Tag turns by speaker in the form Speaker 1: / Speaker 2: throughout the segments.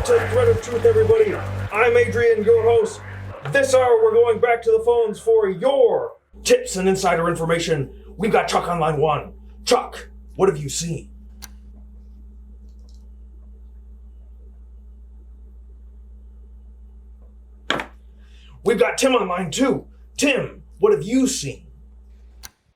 Speaker 1: back to Thread of Truth, everybody. I'm Adrian, your host. This hour, we're going back to the phones for your tips and insider information. We've got Chuck on line one. Chuck, what have you seen? We've got Tim on line two. Tim, what have you seen?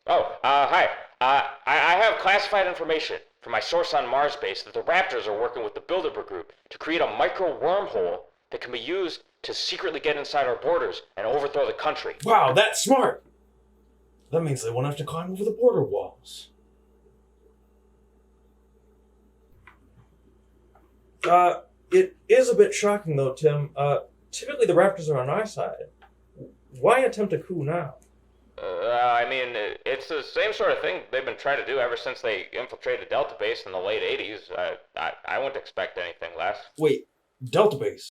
Speaker 2: Hi. I have classified information from my source on Mars base that the Raptors are working with the Bilderberg Group to create a micro wormhole that can be used to secretly get inside our borders and overthrow the country.
Speaker 1: Wow, that's smart. That means they won't have to climb over the border walls. It is a bit shocking though, Tim. Typically the Raptors are on our side. Why attempt a coup now?
Speaker 2: It's the same sort of thing they've been trying to do ever since they infiltrated Delta Base in the late 80s. I wouldn't expect anything less.
Speaker 1: Wait, Delta Base?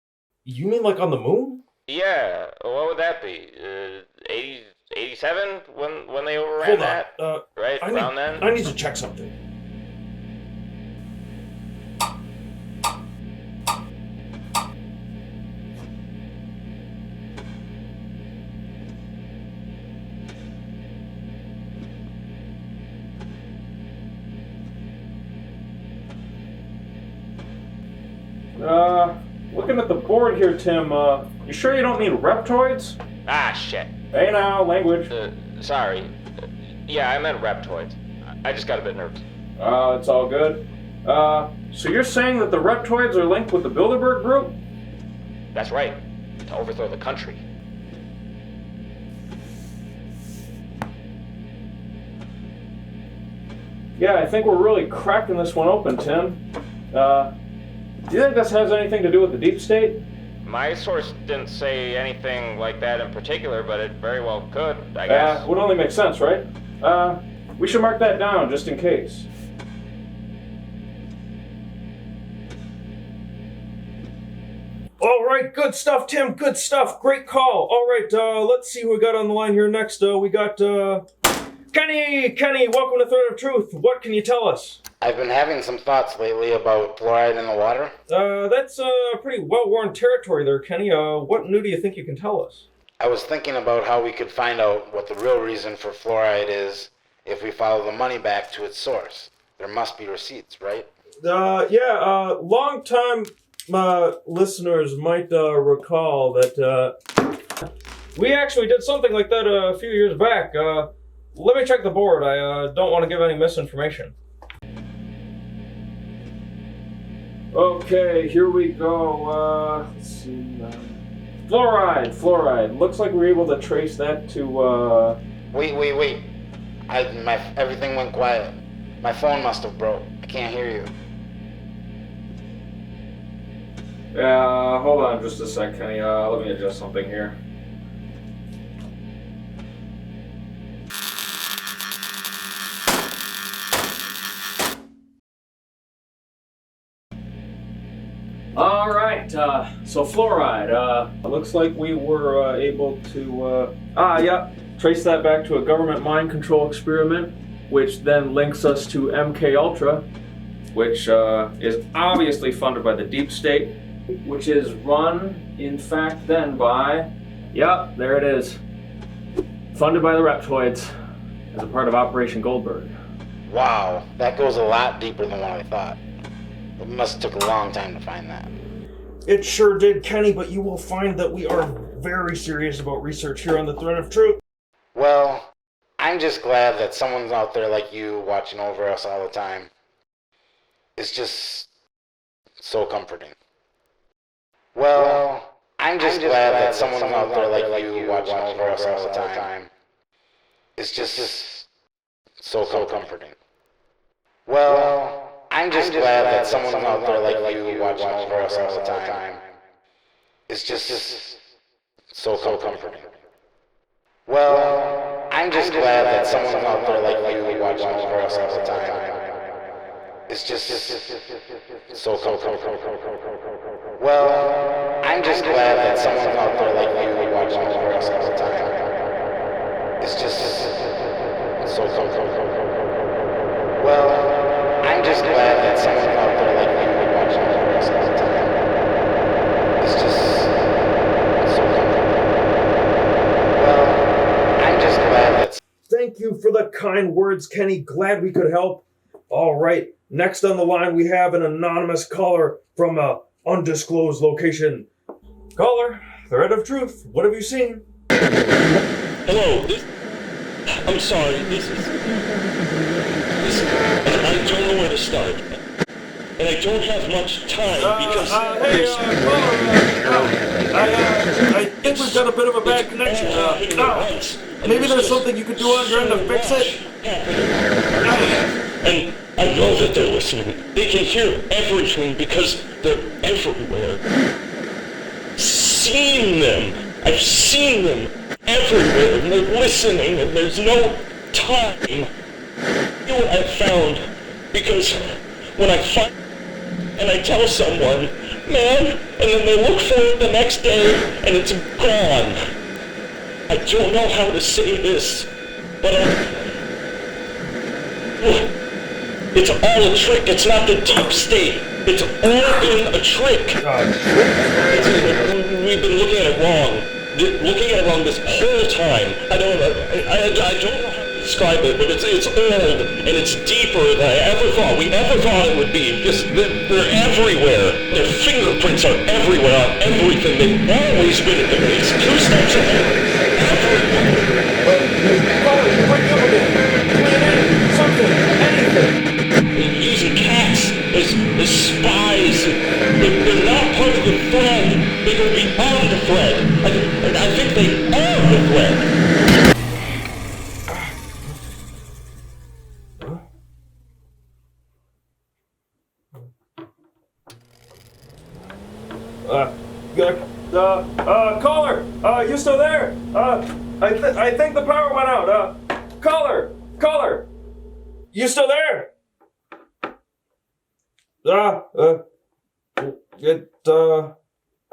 Speaker 1: You mean like on the moon?
Speaker 2: Yeah, what would that be? 87 when they overran
Speaker 1: Hold
Speaker 2: that?
Speaker 1: on.
Speaker 2: Right, around then?
Speaker 1: I need to check something. Looking at the board here, Tim, you sure you don't need reptoids?
Speaker 2: Ah, shit.
Speaker 1: Hey now, language.
Speaker 2: Sorry. Yeah, I meant reptoids. I just got a bit nervous.
Speaker 1: It's all good. So you're saying that the reptoids are linked with the Bilderberg Group?
Speaker 2: That's right. To overthrow the country.
Speaker 1: Yeah, I think we're really cracking this one open, Tim. Do you think this has anything to do with the deep state?
Speaker 2: My source didn't say anything like that in particular, but it very well could, I guess.
Speaker 1: Would only make sense, right? We should mark that down just in case. All right, good stuff, Tim. Good stuff. Great call. All right, let's see who we got on the line here next. We got Kenny. Kenny, welcome to Thread of Truth. What can you tell us?
Speaker 3: I've been having some thoughts lately about fluoride in the water.
Speaker 1: That's pretty well-worn territory there, Kenny. What new do you think you can tell us?
Speaker 3: I was thinking about how we could find out what the real reason for fluoride is if we follow the money back to its source. There must be receipts, right?
Speaker 1: Long-time listeners might recall that we actually did something like that a few years back. Let me check the board. I don't want to give any misinformation. Okay, here we go. Let's see. Fluoride. Looks like we're able to trace that to,
Speaker 3: Wait. Everything went quiet. My phone must have broke. I can't hear you.
Speaker 1: Hold on just a sec, Kenny. Let me adjust something here. All right, so fluoride. Looks like we were able to, trace that back to a government mind control experiment, which then links us to MK Ultra, which is obviously funded by the deep state, which is run, in fact, then by, there it is, funded by the Reptoids as a part of Operation Goldberg.
Speaker 3: Wow, that goes a lot deeper than what I thought. It must have took a long time to find that.
Speaker 1: It sure did, Kenny, but you will find that we are very serious about research here on the Thread of Truth.
Speaker 3: Well, I'm just glad that someone's out there like you watching over us all the time. It's just so comforting. Well, I'm just glad that someone's out there like you watching over us all the time. It's just so comforting. Well, I'm just glad that someone out there like you watching over us all the time. It's just so comforting. Well, I'm just glad that someone out there like you watching over us all the time. It's just so comforting. Well, I'm just glad that someone out there like you watching over us all the time. It's just so comforting. Well, I'm just glad that someone out there like you watching over us all the time.
Speaker 1: the kind words, Kenny. Glad we could help. All right, next on the line we have an anonymous caller from a undisclosed location. Caller, thread of truth, what have you seen?
Speaker 4: Hello, I'm sorry, I don't know where to start. And I don't have much time because...
Speaker 1: Hey, caller, I think we've got a bit of a bad connection. Maybe there's something you could do on your end to fix it?
Speaker 4: And I know that they're listening. They can hear everything because they're everywhere. Seen them. I've seen them everywhere, and they're listening, and there's no time. You know what I found? Because when I find and I tell someone, man, and then they look for it the next day, and it's gone. I don't know how to say this, but it's all a trick. It's not the deep state. It's all been a trick. We've been looking at it wrong. This whole time. I don't know how to describe it, but it's old and it's deeper than I ever thought. We ever thought it would be. Just they're everywhere. Their fingerprints are everywhere on everything. They've always been at the base. 2 steps ahead. Using cats as spies. They're not part of the thread. They go beyond the thread. I think they are the thread.
Speaker 1: Caller, you still there? I think the power went out. Caller, you still there? It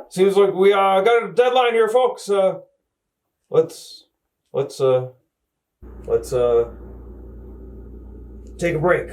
Speaker 1: seems like we got a deadline here, folks. Let's take a break.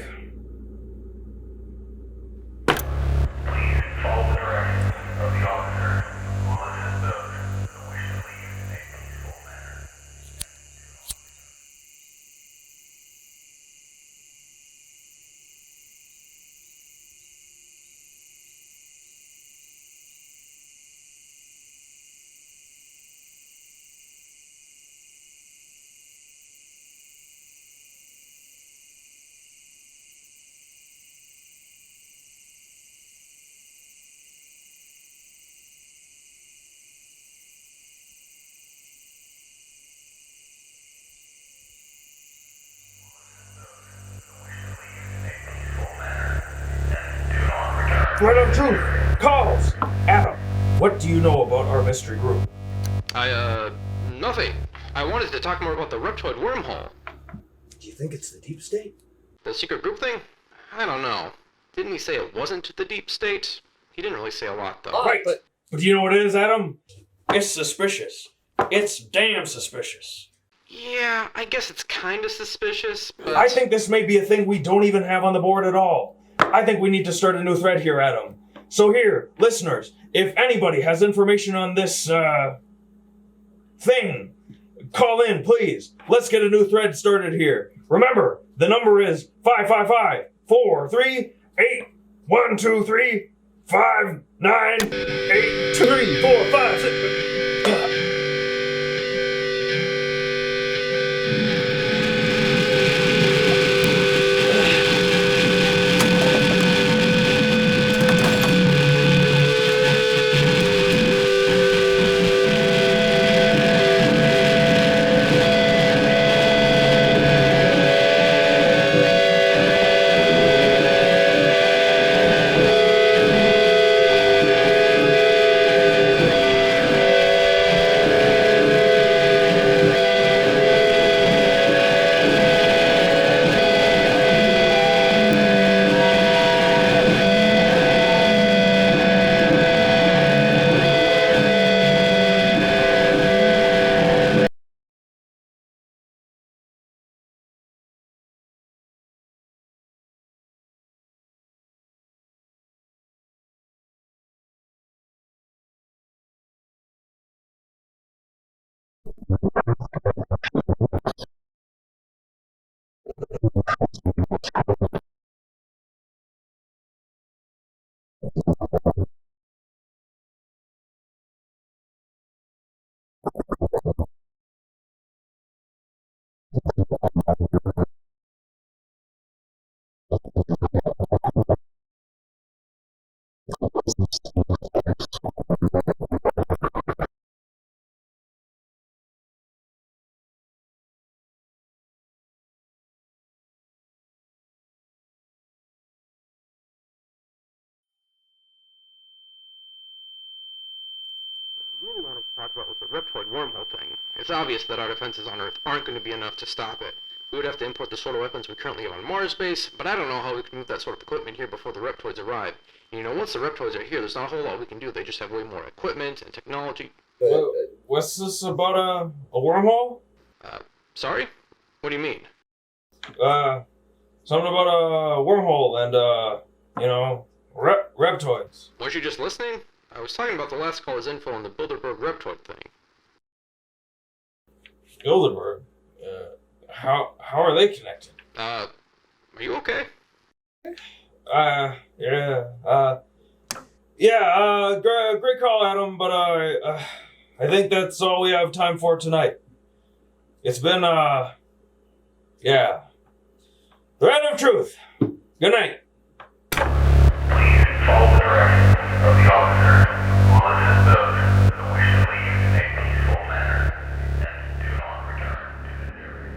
Speaker 1: Thread of truth calls. Adam, what do you know about our mystery group?
Speaker 5: Nothing. I wanted to talk more about the Reptoid wormhole.
Speaker 1: Do you think it's the deep state?
Speaker 5: The secret group thing? I don't know. Didn't he say it wasn't the deep state? He didn't really say a lot, though.
Speaker 1: Right, but do you know what it is, Adam? It's suspicious. It's damn suspicious.
Speaker 5: Yeah, I guess it's kind of suspicious, but...
Speaker 1: I think this may be a thing we don't even have on the board at all. I think we need to start a new thread here, Adam. So here, listeners, if anybody has information on this, thing, call in, please. Let's get a new thread started here. Remember, the number is 555-438-123-598-3-4-5-6.
Speaker 5: talked about was the Reptoid wormhole thing. It's obvious that our defenses on Earth aren't going to be enough to stop it. We would have to import the sort of weapons we currently have on Mars base, but I don't know how we can move that sort of equipment here before the Reptoids arrive. And, you know, once the Reptoids are here, there's not a whole lot we can do. They just have way more equipment and technology.
Speaker 1: What's this about a wormhole?
Speaker 5: Sorry? What do you mean?
Speaker 1: Something about a wormhole and, reptoids.
Speaker 5: Weren't you just listening? I was talking about the last caller's info on the Bilderberg Reptoid thing.
Speaker 1: Bilderberg? How are they connected?
Speaker 5: Are you okay?
Speaker 1: Great call, Adam, but, I think that's all we have time for tonight. It's been, the random truth. Good night.
Speaker 6: Please follow the directions of the officer while assist those who wish to leave in a peaceful manner and do not return to this area.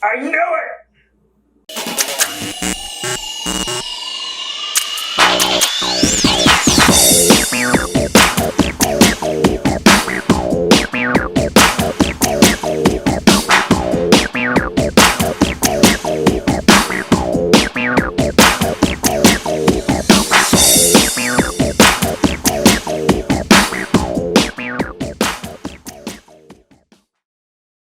Speaker 1: I knew it!